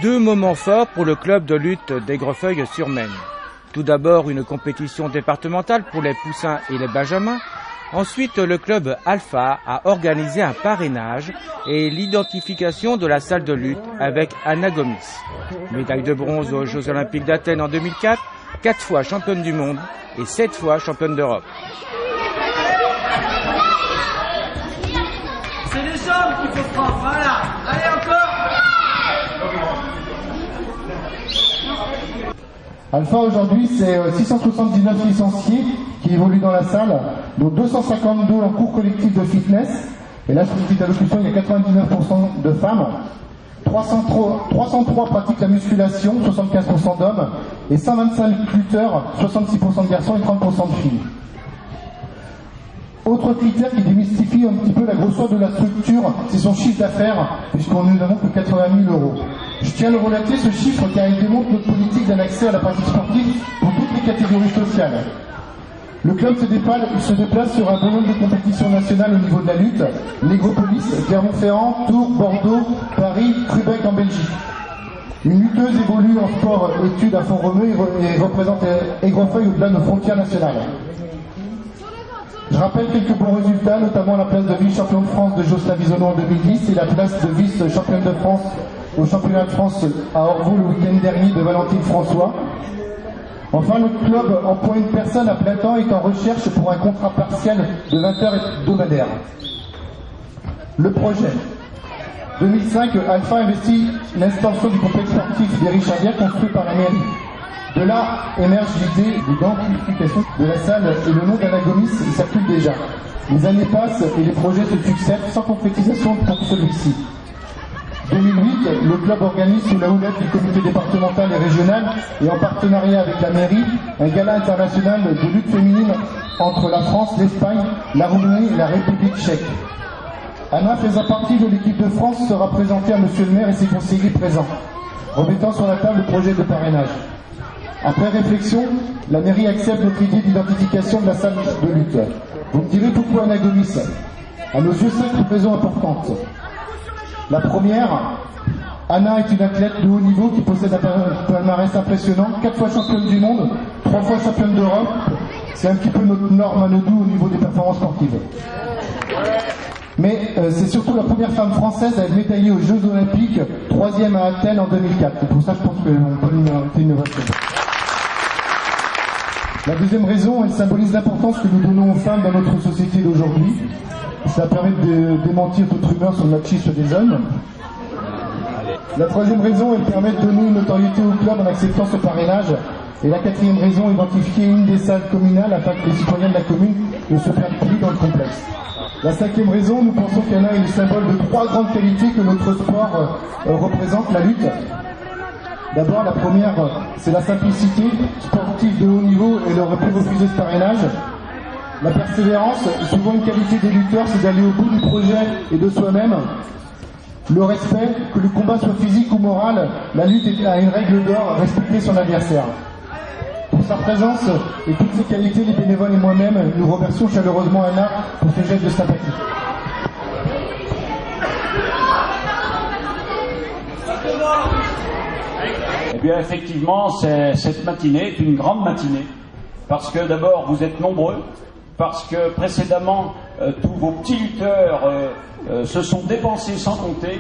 Deux moments forts pour le club de lutte d'Aigrefeuille-sur-Maine. Tout d'abord, une compétition départementale pour les poussins et les benjamins. Ensuite, le club Alpha a organisé un parrainage et l'identification de la salle de lutte avec Anna Gomis. Médaille de bronze aux Jeux Olympiques d'Athènes en 2004, 4 fois championne du monde et 7 fois championne d'Europe. C'est les jambes qu'il faut prendre, voilà. Allez, encore. Alpha aujourd'hui, c'est 679 licenciés qui évoluent dans la salle, dont 252 en cours collectif de fitness. Et là, sur une petite allocution, il y a 99% de femmes. 303 pratiquent la musculation, 75% d'hommes. Et 125 lutteurs, 66% de garçons et 30% de filles. Autre critère qui démystifie un petit peu la grosseur de la structure, c'est son chiffre d'affaires, puisqu'on nous n'avons que 80 000 €. Je tiens à le relater, ce chiffre, car il démontre notre politique d'un accès à la pratique sportive pour toutes les catégories sociales. Le club se déplace sur un bon nombre de compétitions nationales au niveau de la lutte, Négropolis, Clermont-Ferrand, Tours, Bordeaux, Paris, Crubec en Belgique. Une lutteuse évolue en sport études à Font-Romeu et représente Aigrefeuille au-delà de nos frontières nationales. Je rappelle quelques bons résultats, notamment la place de vice-champion de France de Jocelyn Visonneau en 2010 et la place de vice-championne de France au championnat de France à Orvaux le week-end dernier de Valentine François. Enfin, notre club emploie une personne à plein temps et est en recherche pour un contrat partiel de 20 heures hebdomadaires. Le projet. 2005, Alpha investit l'extension du complexe sportif des Richardières construit par la mairie. De là émerge l'idée d'identification de la salle et le nom d'Anna Gomis circule déjà. Les années passent et les projets se succèdent sans concrétisation pour celui-ci. 2008, le club organise sous la houlette du comité départemental et régional et en partenariat avec la mairie un gala international de lutte féminine entre la France, l'Espagne, la Roumanie et la République tchèque. Anna, faisant partie de l'équipe de France, sera présentée à monsieur le maire et ses conseillers présents, remettant sur la table le projet de parrainage. Après réflexion, la mairie accepte notre idée d'identification de la salle de lutte. Vous me direz pourquoi Anna Gomis? À nos yeux, 5 raisons importantes. La première, Anna est une athlète de haut niveau qui possède un palmarès impressionnant, 4 fois championne du monde, 3 fois championne d'Europe. C'est un petit peu notre norme à Nodou au niveau des performances sportives. Mais c'est surtout la première femme française à être médaillée aux Jeux Olympiques, 3e à Athènes en 2004. Et pour ça, je pense qu'on peut lui mériter une ovation. La deuxième raison, elle symbolise l'importance que nous donnons aux femmes dans notre société d'aujourd'hui. Ça permet de démentir toute rumeur sur le machisme des hommes. La troisième raison, elle permet de donner une notoriété au club en acceptant ce parrainage. Et la quatrième raison, identifier une des salles communales afin que les citoyens de la commune ne se perdent plus dans le complexe. La cinquième raison, nous pensons qu'Anna est le symbole de 3 grandes qualités que notre sport représente, la lutte. D'abord, la première, c'est la simplicité sportive de haut niveau et leur pu refuser ce parrainage. La persévérance, souvent une qualité des lutteurs, c'est d'aller au bout du projet et de soi-même. Le respect, que le combat soit physique ou moral, la lutte a une règle d'or, respecter son adversaire. Pour sa présence et toutes ses qualités, les bénévoles et moi-même, nous remercions chaleureusement Anna pour ce geste de sympathie. Eh bien, effectivement, cette matinée est une grande matinée, parce que d'abord, vous êtes nombreux, parce que précédemment, tous vos petits lutteurs se sont dépensés sans compter,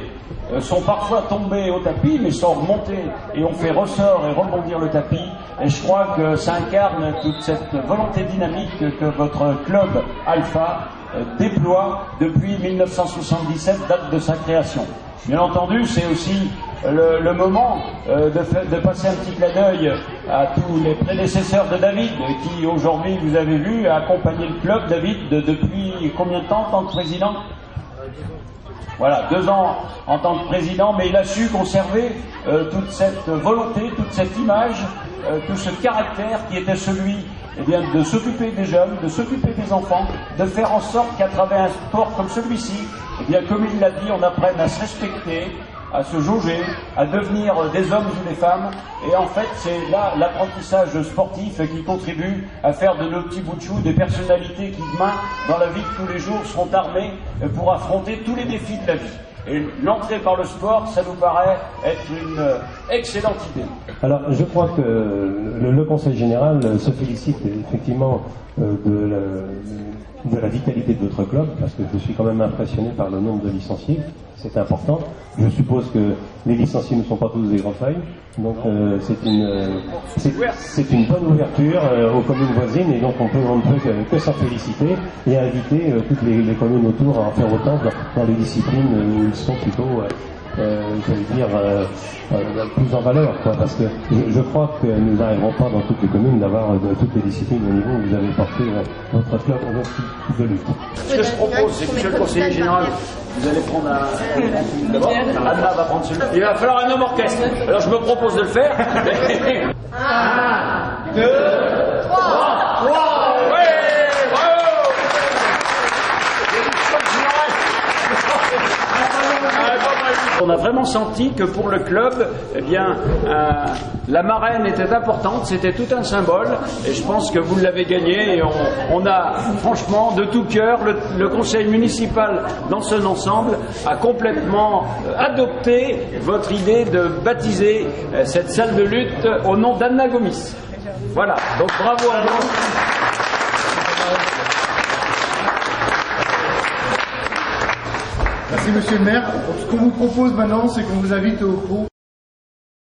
sont parfois tombés au tapis, mais sont remontés et ont fait ressort et rebondir le tapis. Et je crois que ça incarne toute cette volonté dynamique que votre club Alpha déploie depuis 1977, date de sa création. Bien entendu, c'est aussi le moment de passer un petit clin d'œil à tous les prédécesseurs de David, qui aujourd'hui, vous avez vu, a accompagné le club. David, depuis combien de temps en tant que président? Voilà, 2 ans en tant que président, mais il a su conserver toute cette volonté, toute cette image, tout ce caractère qui était celui de s'occuper des jeunes, de s'occuper des enfants, de faire en sorte qu'à travers un sport comme celui-ci, comme il l'a dit, on apprenne à se respecter, à se jauger, à devenir des hommes ou des femmes. Et en fait, c'est là l'apprentissage sportif qui contribue à faire de nos petits bouts de chou des personnalités qui, demain, dans la vie de tous les jours, seront armées pour affronter tous les défis de la vie. Et l'entrée par le sport, ça nous paraît être une excellente idée. Alors, je crois que le Conseil général se félicite effectivement de la vitalité de votre club, parce que je suis quand même impressionné par le nombre de licenciés. C'est important. Je suppose que les licenciés ne sont pas tous des grandes feuilles, donc c'est une bonne ouverture aux communes voisines, et donc on peut que s'en féliciter et inviter toutes les communes autour à en faire autant dans les disciplines où ils sont plutôt j'allais dire plus en valeur, quoi, parce que je crois que nous n'arriverons pas dans toutes les communes d'avoir toutes les disciplines au niveau où vous avez porté votre club de lutte. Ce que je propose, c'est que monsieur le conseiller général, vous allez prendre un d'abord, Anna va prendre celui-là. Il va falloir un homme orchestre. Alors je me propose de le faire. 1, 2, 3. On a vraiment senti que pour le club, eh bien, la marraine était importante, c'était tout un symbole, et je pense que vous l'avez gagné, et on a franchement de tout cœur, le conseil municipal dans son ensemble a complètement adopté votre idée de baptiser cette salle de lutte au nom d'Anna Gomis. Voilà, donc bravo à vous. Merci monsieur le maire. Ce qu'on vous propose maintenant, c'est qu'on vous invite au groupe.